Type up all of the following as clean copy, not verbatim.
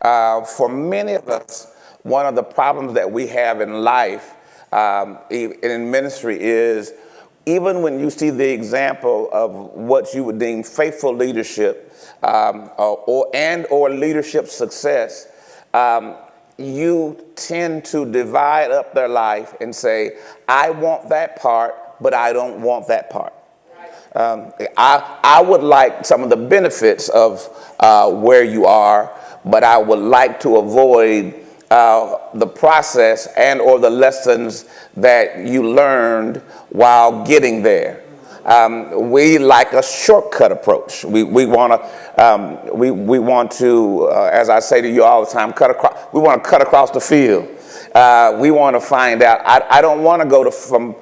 For many of us, one of the problems that we have in life, in ministry, is even when you see the example of what you would deem faithful leadership or leadership success, you tend to divide up their life and say, I want that part, but I don't want that part. I would like some of the benefits of where you are, but I would like to avoid the process and or the lessons that you learned while getting there. We like a shortcut approach. We want to, as I say to you all the time, we want to cut across the field. We want to find out. I don't want to go from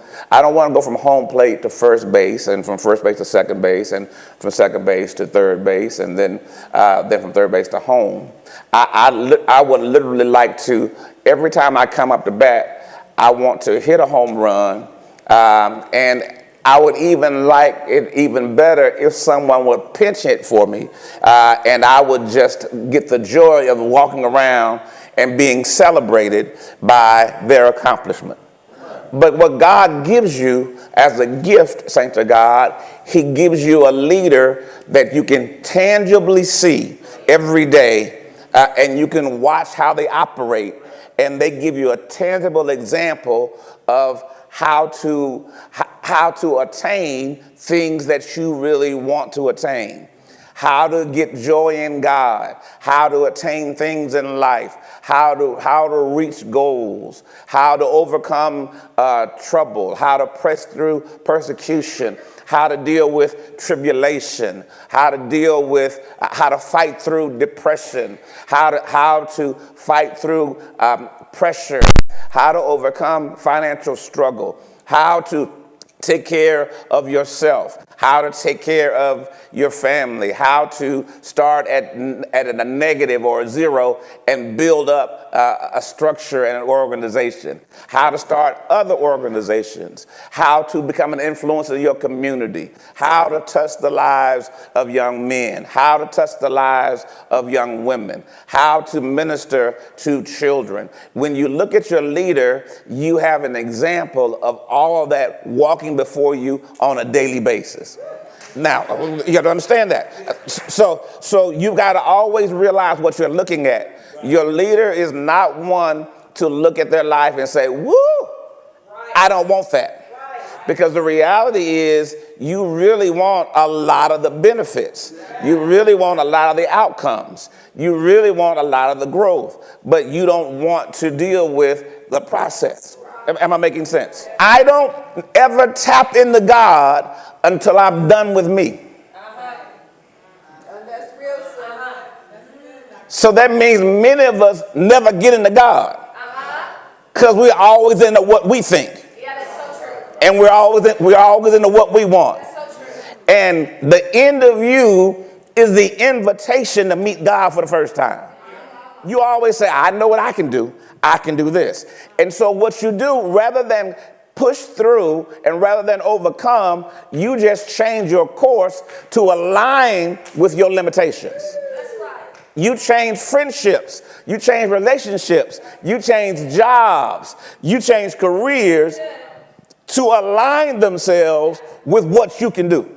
home plate to first base, and from first base to second base, and from second base to third base, and then from third base to home. I would literally like to, every time I come up to bat, I want to hit a home run, and I would even like it even better if someone would pinch hit for me, and I would just get the joy of walking around and being celebrated by their accomplishment. But what God gives you as a gift, saints of God, he gives you a leader that you can tangibly see every day, and you can watch how they operate, and they give you a tangible example of how to attain things that you really want to attain, how to get joy in God, how to attain things in life, how to reach goals, how to overcome trouble, how to press through persecution, how to deal with tribulation, how to fight through depression, how to fight through pressure, how to overcome financial struggle, how to take care of yourself, how to take care of your family, how to start at a negative or a zero and build up a structure and an organization, how to start other organizations, how to become an influencer in your community, how to touch the lives of young men, how to touch the lives of young women, how to minister to children. When you look at your leader, you have an example of all of that walking before you on a daily basis. Now, you got to understand that. So you've got to always realize what you're looking at. Your leader is not one to look at their life and say, woo, I don't want that. Because the reality is you really want a lot of the benefits. You really want a lot of the outcomes. You really want a lot of the growth, but you don't want to deal with the process. Am I making sense? I don't ever tap into God until I'm done with me. That's real, son. So that means many of us never get into God because we're always into what we think. Yeah, that's so true. And we're always into what we want. That's so true. And the end of you is the invitation to meet God for the first time. You always say, I know what I can do. I can do this. And so what you do, rather than push through and rather than overcome, you just change your course to align with your limitations. That's right. You change friendships. You change relationships. You change jobs. You change careers to align themselves with what you can do.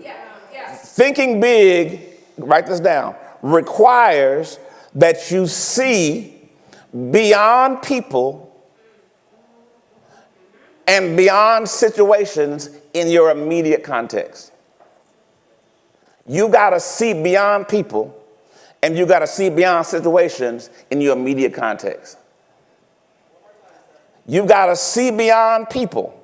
Thinking big, write this down, requires that you see beyond people and beyond situations in your immediate context. You got to see beyond people and you got to see beyond situations in your immediate context. You got to see beyond people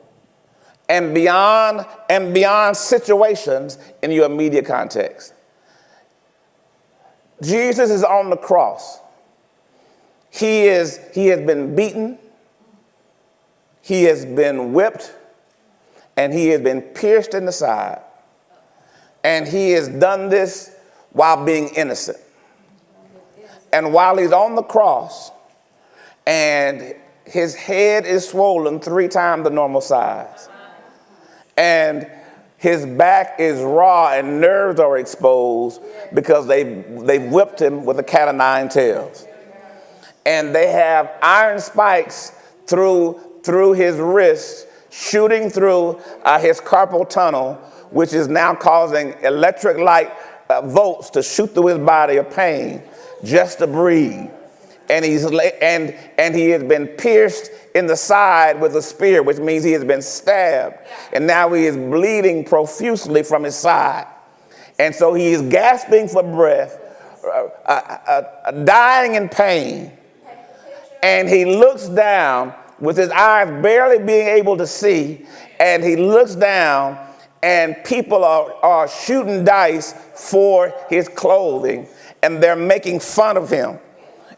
and beyond situations in your immediate context. Jesus is on the cross. He has been beaten, he has been whipped, and he has been pierced in the side. And he has done this while being innocent. And while he's on the cross, and his head is swollen 3 times the normal size, and his back is raw and nerves are exposed because they whipped him with a cat of 9 tails. and they have iron spikes through his wrist, shooting through his carpal tunnel, which is now causing electric light volts to shoot through his body of pain just to breathe. And he has been pierced in the side with a spear, which means he has been stabbed. And now he is bleeding profusely from his side. And so he is gasping for breath, dying in pain. And he looks down with his eyes barely being able to see. And he looks down, and people are shooting dice for his clothing, and they're making fun of him.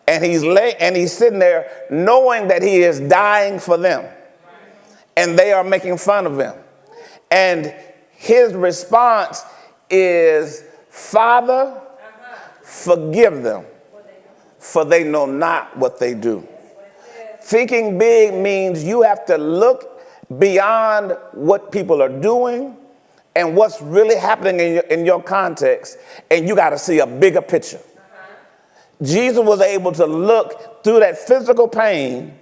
And he's sitting there knowing that he is dying for them. And they are making fun of him. And his response is, Father, forgive them, for they know not what they do. Thinking big means you have to look beyond what people are doing and what's really happening in your context, and you got to see a bigger picture. Jesus was able to look through that physical pain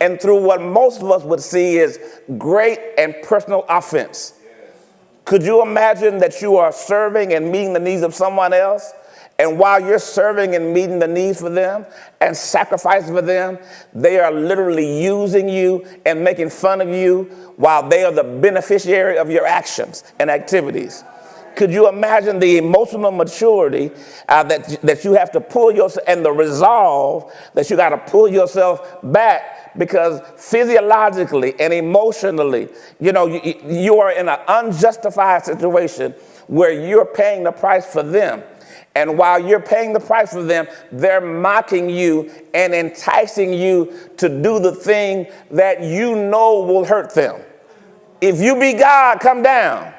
and through what most of us would see as great and personal offense. Could you imagine that you are serving and meeting the needs of someone else, and while you're serving and meeting the needs for them and sacrificing for them, they are literally using you and making fun of you while they are the beneficiary of your actions and activities? Could you imagine the emotional maturity that you have to pull yourself, and the resolve that you got to pull yourself back, because physiologically and emotionally, you are in an unjustified situation where you're paying the price for them. And while you're paying the price for them, they're mocking you and enticing you to do the thing that you know will hurt them. If you be God, come down.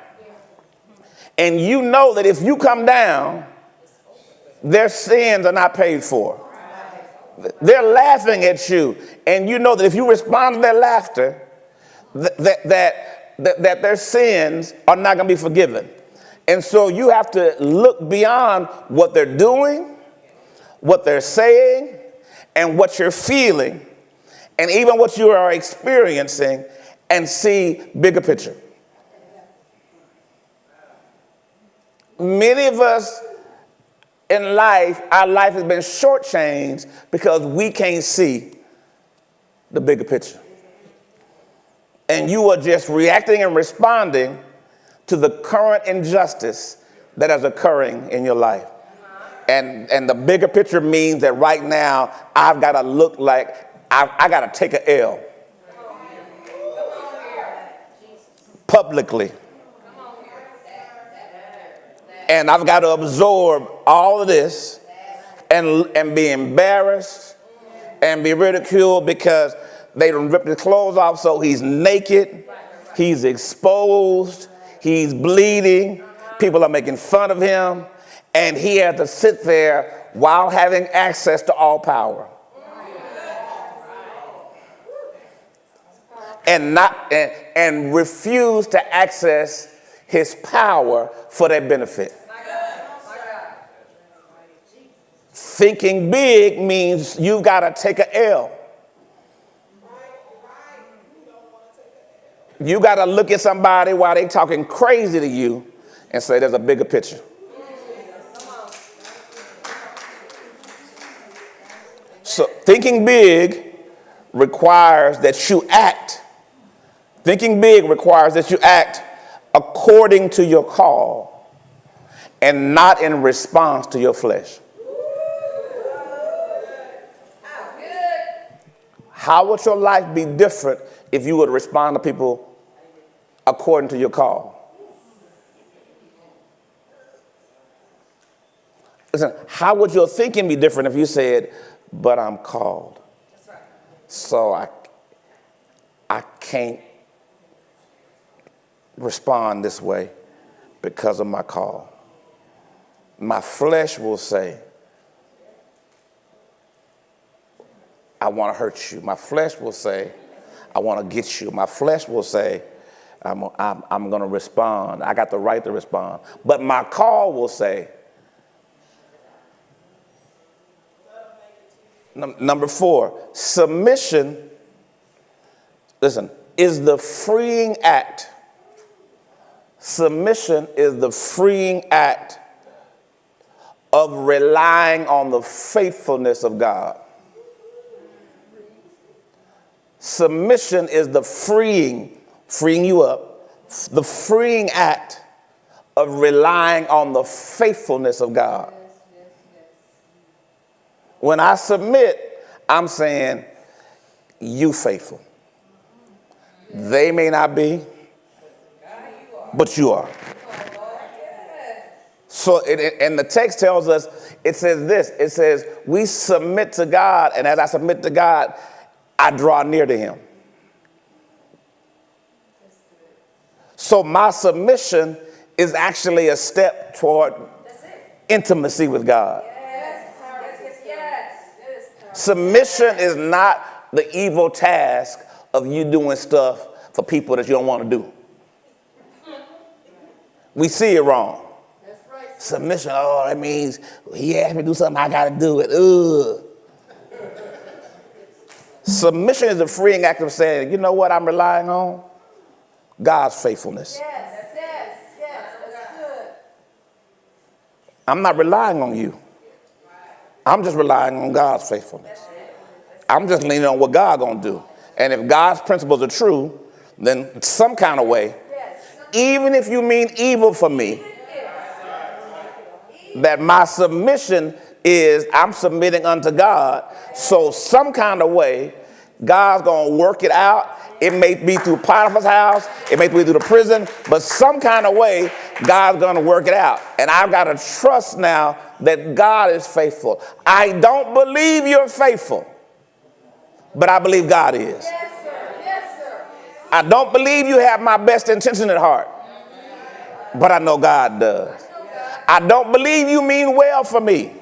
And you know that if you come down, their sins are not paid for. They're laughing at you. And you know that if you respond to their laughter, that their sins are not going to be forgiven. And so you have to look beyond what they're doing, what they're saying, and what you're feeling, and even what you are experiencing, and see bigger picture. Many of us in life, our life has been shortchanged because we can't see the bigger picture. And you are just reacting and responding to the current injustice that is occurring in your life. And the bigger picture means that right now, I've got to look like I got to take an L publicly. And I've got to absorb all of this and be embarrassed and be ridiculed because they done ripped his clothes off, so he's naked, he's exposed, he's bleeding, people are making fun of him, and he had to sit there while having access to all power. And refuse to access his power for their benefit. Thinking big means you've got to take an L. You got to look at somebody while they talking crazy to you and say there's a bigger picture. So thinking big requires that you act. Thinking big requires that you act according to your call and not in response to your flesh. How would your life be different if you would respond to people according to your call? Listen, how would your thinking be different if you said, but I'm called? That's right. So I can't respond this way because of my call. My flesh will say, I want to hurt you. My flesh will say, I want to get you. My flesh will say, I'm going to respond. I got the right to respond. But my call will say, Number 4, submission, listen, is the freeing act. Submission is the freeing act of relying on the faithfulness of God. Submission is the freeing you up, the freeing act of relying on the faithfulness of God. When I submit, I'm saying, you faithful. They may not be, but you are. So, and the text tells us, it says this, it says, we submit to God, and as I submit to God, I draw near to him. So my submission is actually a step toward intimacy with God. Submission is not the evil task of you doing stuff for people that you don't want to do. We see it wrong. Submission, oh, that means he asked me to do something, I got to do it. Ugh. Submission is the freeing act of saying, you know what I'm relying on? God's faithfulness. That's good. I'm not relying on you. I'm just relying on God's faithfulness. I'm just leaning on what God's going to do. And if God's principles are true, then some kind of way, even if you mean evil for me, that my submission is I'm submitting unto God. So some kind of way, God's going to work it out. It may be through Potiphar's house. It may be through the prison. But some kind of way, God's going to work it out. And I've got to trust now that God is faithful. I don't believe you're faithful, but I believe God is. Yes, sir. Yes, sir. I don't believe you have my best intention at heart, but I know God does. I don't believe you mean well for me,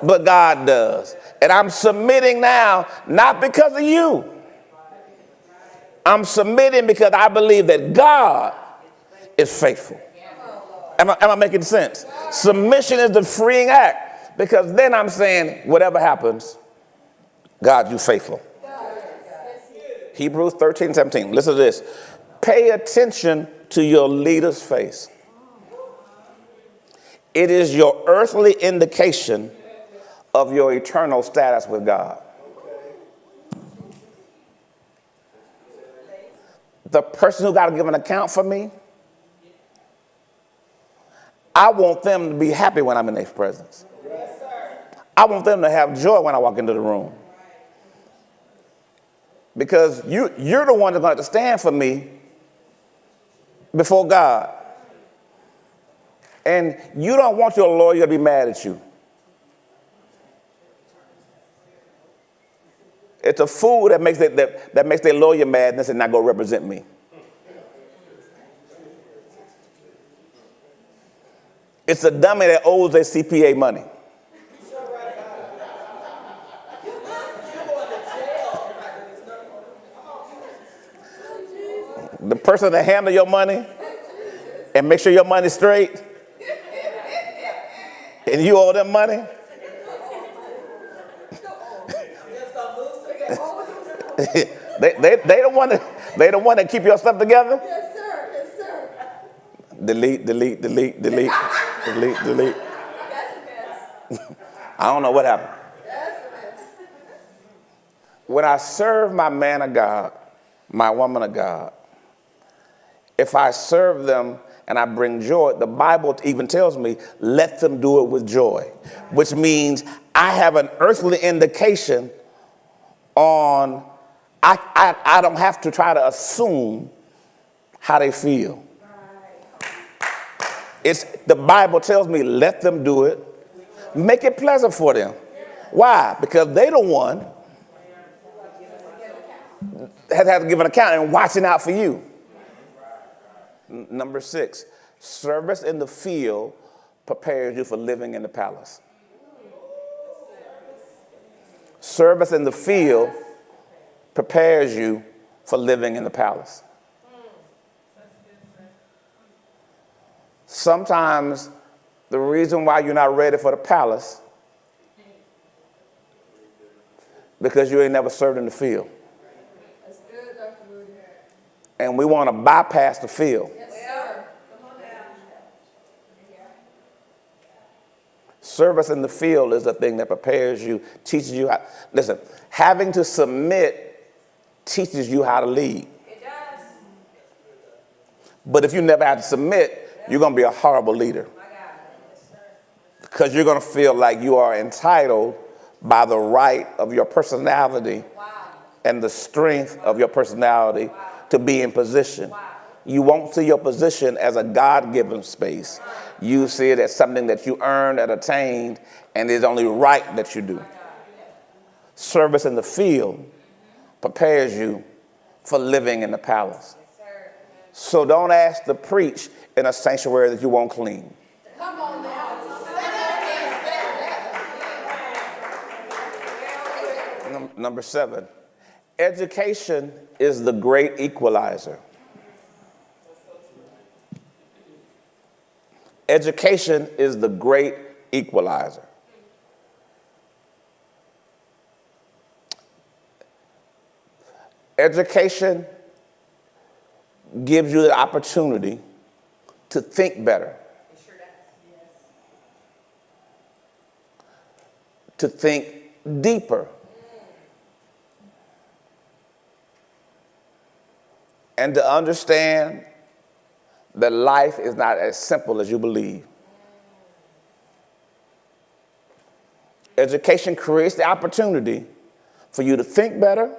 but God does. And I'm submitting now, not because of you. I'm submitting because I believe that God is faithful. Am I making sense? Submission is the freeing act, because then I'm saying, whatever happens, God, you faithful. Hebrews 13:17. Listen to this. Pay attention to your leader's face. It is your earthly indication of your eternal status with God. The person who got to give an account for me, I want them to be happy when I'm in their presence. I want them to have joy when I walk into the room. Because you're the one that's going to have to stand for me before God. And you don't want your lawyer to be mad at you. It's a fool that makes their lawyer mad and they say, not go represent me. It's a dummy that owes their CPA money. The person that handle your money and make sure your money's straight, and you owe them money, they don't want to keep your stuff together. Yes, sir. Yes, sir. Delete. That's a mess. I don't know what happened. That's a mess. When I serve my man of God, my woman of God, if I serve them and I bring joy, the Bible even tells me, let them do it with joy, which means I have an earthly indication on, I don't have to try to assume how they feel. The Bible tells me, let them do it. Make it pleasant for them. Why? Because they the one that has to give an account and watching out for you. Number 6, service in the field prepares you for living in the palace. Service in the field prepares you for living in the palace. Sometimes the reason why you're not ready for the palace because you ain't never served in the field. That's good, Dr. Moody. And we want to bypass the field. Yes, sir. Come on down. Service in the field is the thing that prepares you, teaches you how. Listen, having to submit teaches you how to lead. It does. But if you never have to submit, you're going to be a horrible leader. My God. Yes, sir. Because you're going to feel like you are entitled by the right of your personality and the strength of your personality to be in position. You won't see your position as a God-given space. You see it as something that you earned and attained, and it's only right that you do. Service in the field prepares you for living in the palace. So don't ask to preach in a sanctuary that you won't clean. Come on now. Number 7, education is the great equalizer. Education is the great equalizer. Education gives you the opportunity to think better, to think deeper, and to understand that life is not as simple as you believe. Education creates the opportunity for you to think better,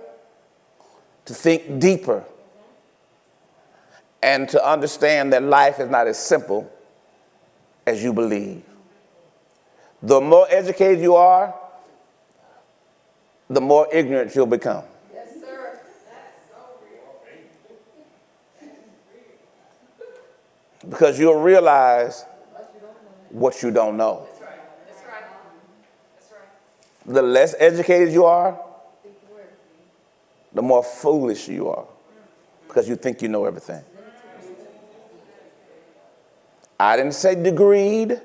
to think deeper, and to understand that life is not as simple as you believe. The more educated you are, the more ignorant you'll become. Yes, sir. That's so real. Because you'll realize what you don't know. That's right. That's right. That's right. The less educated you are, the more foolish you are, because you think you know everything. I didn't say degreed,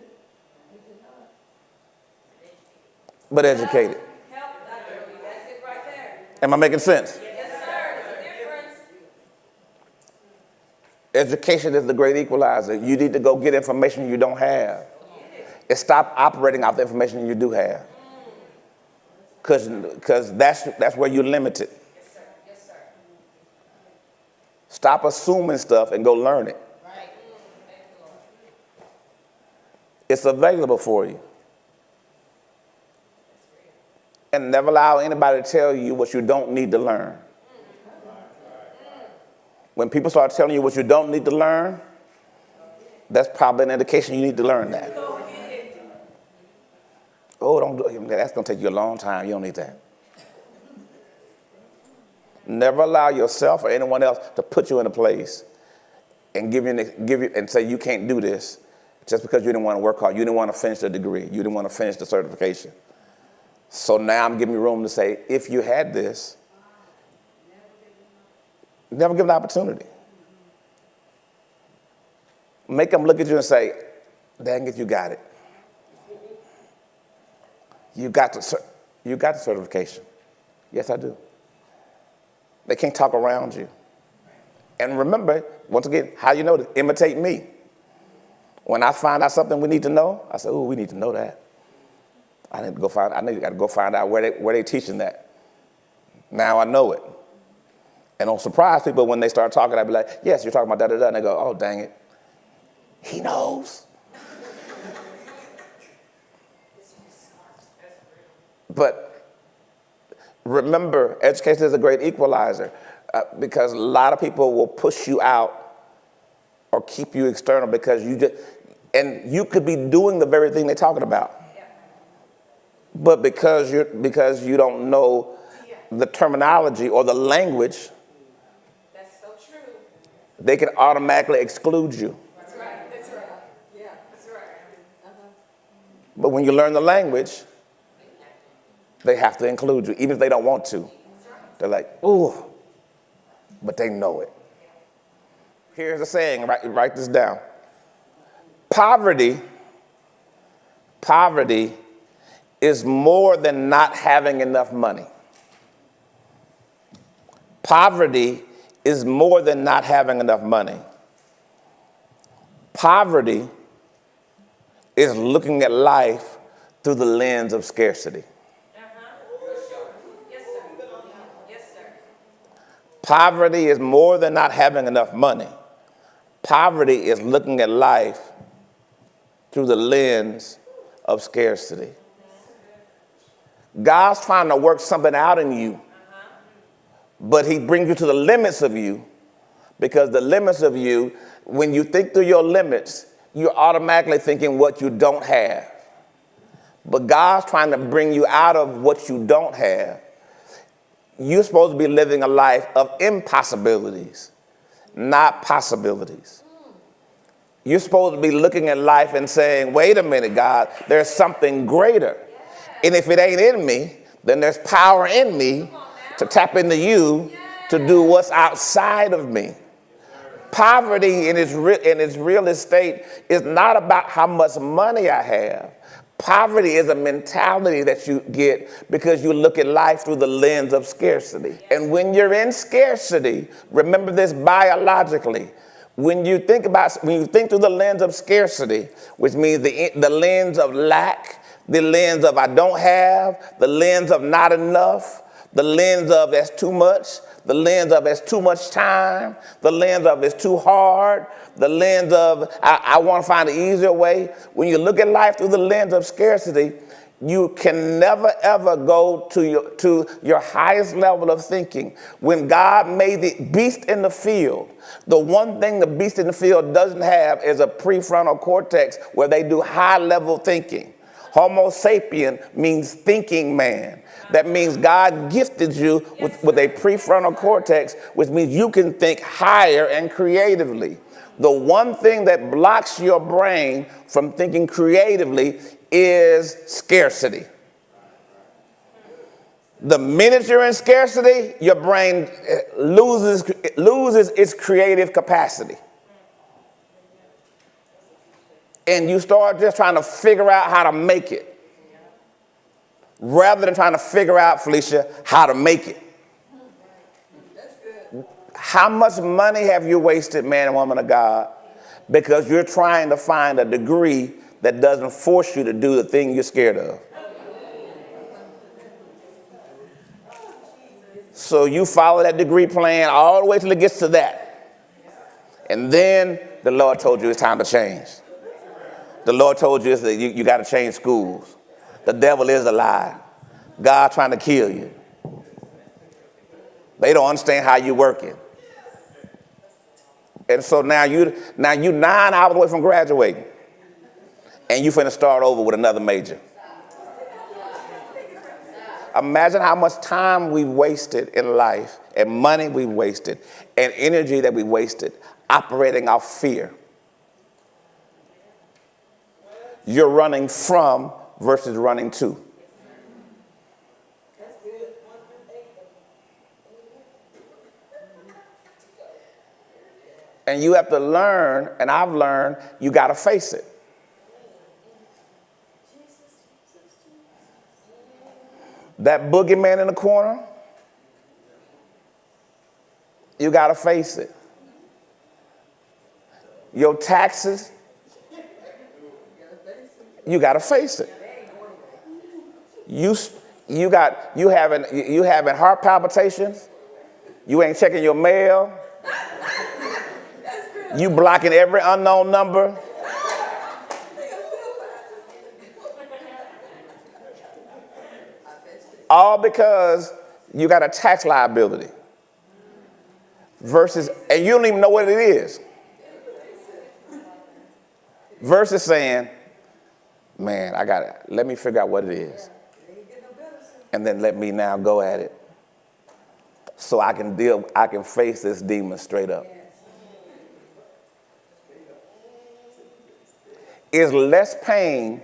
but educated. Help, Dr. Moody. That's it right there. Am I making sense? Yes, sir. There's a difference. Education is the great equalizer. You need to go get information you don't have. And stop operating off the information you do have. Because that's where you're limited. Yes, sir. Yes, sir. Stop assuming stuff and go learn it. Right. Thank you, Lord. It's available for you. And never allow anybody to tell you what you don't need to learn. When people start telling you what you don't need to learn, that's probably an indication you need to learn that. Oh, don't do it. That's going to take you a long time. You don't need that. Never allow yourself or anyone else to put you in a place and give you and say you can't do this just because you didn't want to work hard. You didn't want to finish the degree. You didn't want to finish the certification. So now I'm giving you room to say, if you had this, never give an opportunity. Make them look at you and say, dang it, you got it. You got the certification. Yes, I do. They can't talk around you. And remember, once again, how you know to imitate me. When I find out something we need to know, I say, oh, we need to know that. I got to go find out where they teaching that. Now I know it. And don't surprise people when they start talking, I'd be like, yes, you're talking about da-da-da. And they go, oh, dang it. He knows. But remember, education is a great equalizer because a lot of people will push you out or keep you external because and you could be doing the very thing they're talking about. But because you don't know the terminology or the language, That's so true. they can automatically exclude you. That's right. That's right. Yeah, that's right. But when you learn the language, they have to include you, even if they don't want to. They're like, ooh, but they know it. Here's a saying, write this down. Poverty is more than not having enough money. Poverty is more than not having enough money. Poverty is looking at life through the lens of scarcity. Yes, sir. Yes, sir. Poverty is more than not having enough money. Poverty is looking at life through the lens of scarcity. God's trying to work something out in you, but he brings you to the limits of you, because the limits of you, when you think through your limits, you're automatically thinking what you don't have. But God's trying to bring you out of what you don't have. You're supposed to be living a life of impossibilities, not possibilities. You're supposed to be looking at life and saying, wait a minute, God, there's something greater. And if it ain't in me, then there's power in me to tap into you to do what's outside of me. Poverty in its real estate is not about how much money I have. Poverty is a mentality that you get because you look at life through the lens of scarcity. And when you're in scarcity, remember this biologically. When you think through the lens of scarcity, which means the lens of lack, the lens of I don't have, the lens of not enough, the lens of that's too much, the lens of it's too much time, the lens of it's too hard, the lens of I want to find an easier way. When you look at life through the lens of scarcity, you can never, ever go to your highest level of thinking. When God made the beast in the field, the one thing the beast in the field doesn't have is a prefrontal cortex where they do high-level thinking. Homo sapien means thinking man. That means God gifted you with a prefrontal cortex, which means you can think higher and creatively. The one thing that blocks your brain from thinking creatively is scarcity. The minute you're in scarcity, your brain loses its creative capacity. And you start just trying to figure out how to make it, rather than trying to figure out, Felicia, how to make it. That's good. How much money have you wasted, man and woman of God, because you're trying to find a degree that doesn't force you to do the thing you're scared of? So you follow that degree plan all the way till it gets to that. And then the Lord told you it's time to change. The Lord told you that you got to change schools. The devil is a lie. God trying to kill you. They don't understand how you're working. And so now you 9 hours away from graduating, and you finna start over with another major. Imagine how much time we've wasted in life, and money we've wasted, and energy that we wasted operating off fear. You're running from versus running to. And you have to learn, and I've learned, you got to face it. That boogeyman in the corner, you got to face it. Your taxes, you got to face it. You having heart palpitations. You ain't checking your mail. You blocking every unknown number. All because you got a tax liability. Versus, and you don't even know what it is. Versus saying, man, let me figure out what it is. And then let me now go at it. So I can face this demon straight up. It's less pain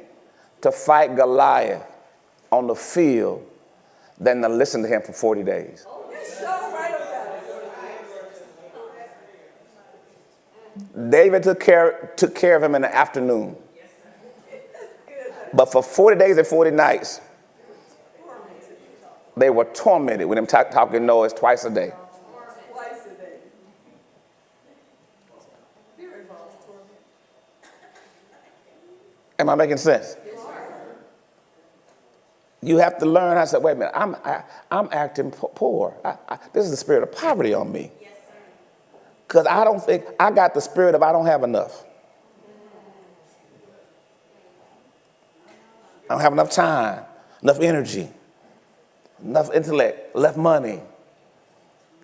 to fight Goliath on the field than to listen to him for 40 days. David took care of him in the afternoon. But for 40 days and 40 nights, they were tormented with him talking noise twice a day. Am I making sense? You have to learn. I said, wait a minute, I'm acting poor. This is the spirit of poverty on me. Because I don't think, I got the spirit of I don't have enough. I don't have enough time, enough energy, enough intellect, enough money.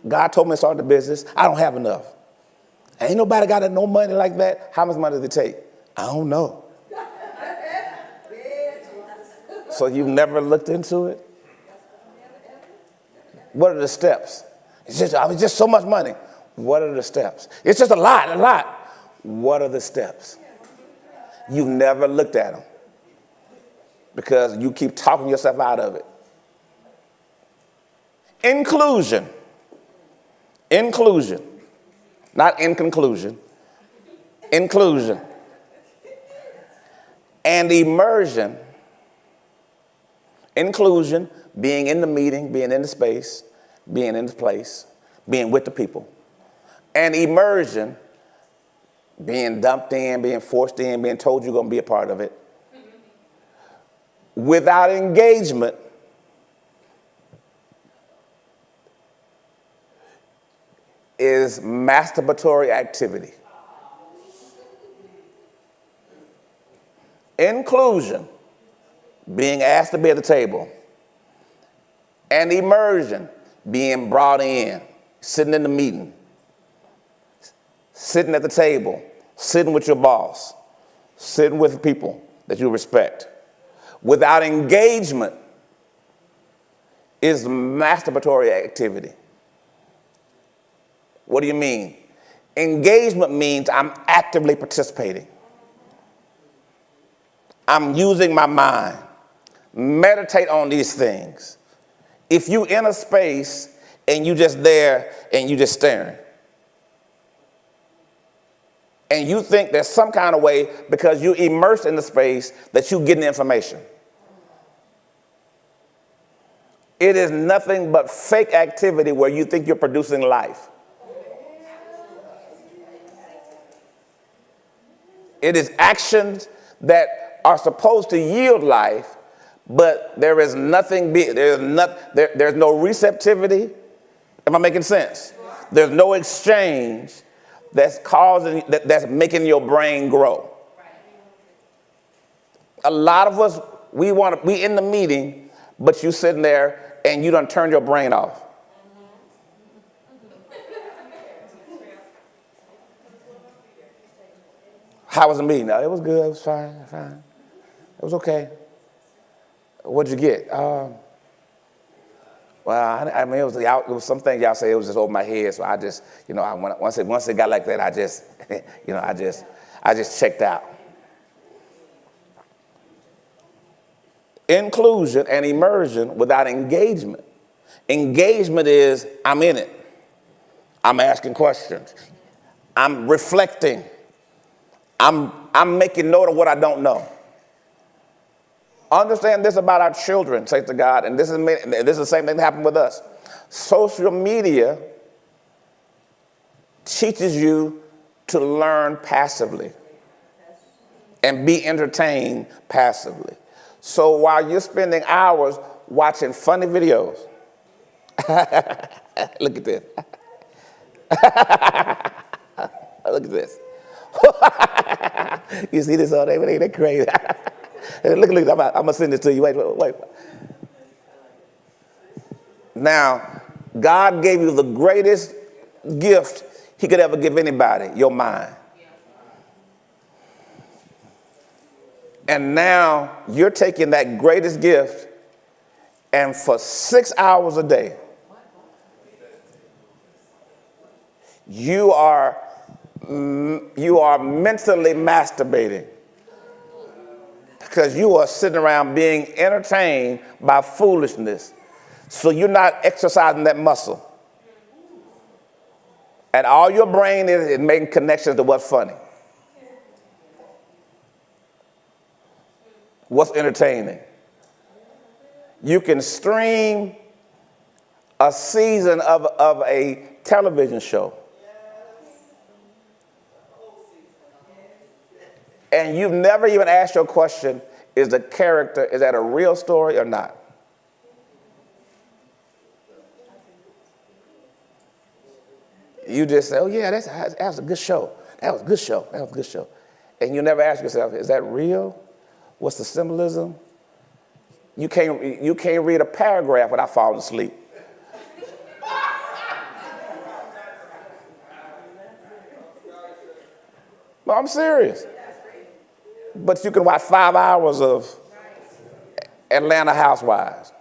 God told me to start the business. I don't have enough. Ain't nobody got no money like that. How much money does it take? I don't know. So you've never looked into it? What are the steps? It's just so much money. What are the steps? It's just a lot. What are the steps? You've never looked at them because you keep talking yourself out of it. Inclusion, not in conclusion, inclusion, and immersion. Inclusion, being in the meeting, being in the space, being in the place, being with the people. And immersion, being dumped in, being forced in, being told you're going to be a part of it. Without engagement, is masturbatory activity. Inclusion, being asked to be at the table, and immersion, being brought in, sitting in the meeting, sitting at the table, sitting with your boss, sitting with people that you respect. Without engagement is masturbatory activity. What do you mean? Engagement means I'm actively participating. I'm using my mind. Meditate on these things. If you in a space and you just there and you just staring, and you think there's some kind of way because you immersed in the space that you getting information, it is nothing but fake activity where you think you're producing life. It is actions that are supposed to yield life, but there is nothing, there's no receptivity. Am I making sense? There's no exchange that's that's making your brain grow. A lot of us, we in the meeting, but you sitting there and you done turned your brain off. How was the meeting? It was good. It was fine. It was okay. What'd you get? Well, I mean, it was some things y'all say it was just over my head. So I just, once it got like that, I just, I just checked out. Inclusion and immersion without engagement. Engagement is I'm in it. I'm asking questions. I'm reflecting. I'm making note of what I don't know. Understand this about our children, say to God, and this is the same thing that happened with us. Social media teaches you to learn passively and be entertained passively. So while you're spending hours watching funny videos, look at this. Look at this. You see this all day, but ain't that crazy? Look, I'm going to send it to you. Wait. Now, God gave you the greatest gift he could ever give anybody, your mind. And now you're taking that greatest gift and for 6 hours a day, you are mentally masturbating because you are sitting around being entertained by foolishness. So you're not exercising that muscle. And all your brain is making connections to what's funny, what's entertaining. You can stream a season of a television show And you've never even asked your question, is the character, is that a real story or not? You just say, oh yeah, that was a good show. That was a good show. That was a good show. And you never ask yourself, is that real? What's the symbolism? You can't read a paragraph without falling asleep. No, I'm serious. But you can watch 5 hours of Atlanta Housewives.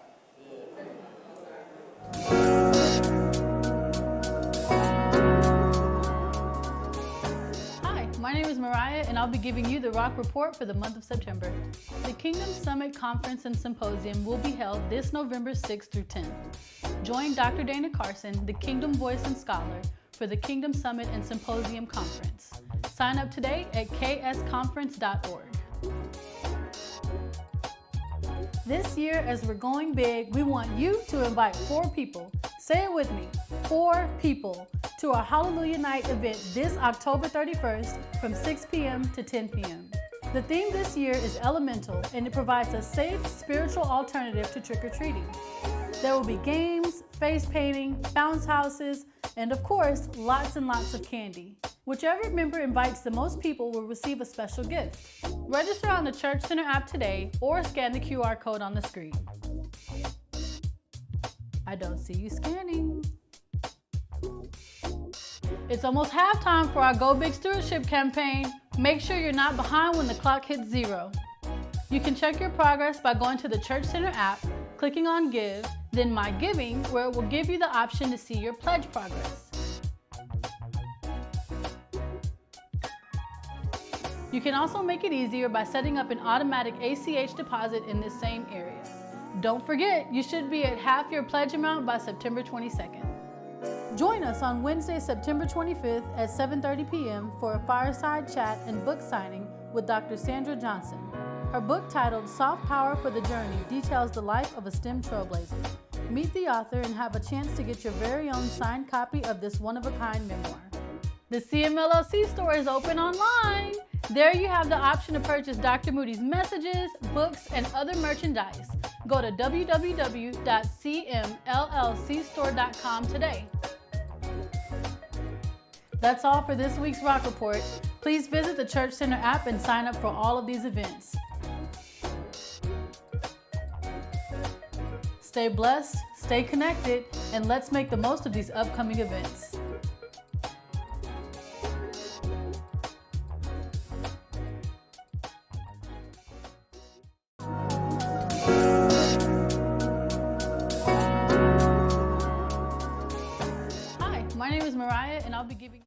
Hi, my name is Mariah, and I'll be giving you the R.O.C.K report for the month of September. The Kingdom Summit Conference and Symposium will be held this November 6th through 10th. Join Dr. Dana Carson, the Kingdom Voice and Scholar, for the Kingdom Summit and Symposium Conference. Sign up today at ksconference.org. This year, as we're going big, we want you to invite 4 people. Say it with me, 4 people, to our Hallelujah Night event this October 31st from 6 p.m. to 10 p.m. The theme this year is elemental, and it provides a safe, spiritual alternative to trick-or-treating. There will be games, face painting, bounce houses, and of course, lots and lots of candy. Whichever member invites the most people will receive a special gift. Register on the Church Center app today or scan the QR code on the screen. I don't see you scanning. It's almost halftime for our Go Big Stewardship campaign. Make sure you're not behind when the clock hits 0. You can check your progress by going to the Church Center app, clicking on Give, then My Giving, where it will give you the option to see your pledge progress. You can also make it easier by setting up an automatic ACH deposit in this same area. Don't forget, you should be at half your pledge amount by September 22nd. Join us on Wednesday, September 25th at 7:30 p.m. for a fireside chat and book signing with Dr. Sandra Johnson. Her book titled Soft Power for the Journey details the life of a STEM trailblazer. Meet the author and have a chance to get your very own signed copy of this one-of-a-kind memoir. The CMLLC store is open online. There you have the option to purchase Dr. Moody's messages, books, and other merchandise. Go to www.cmllcstore.com today. That's all for this week's R.O.C.K report. Please visit the Church Center app and sign up for all of these events. Stay blessed, stay connected, and let's make the most of these upcoming events. Hi, my name is Mariah, and I'll be giving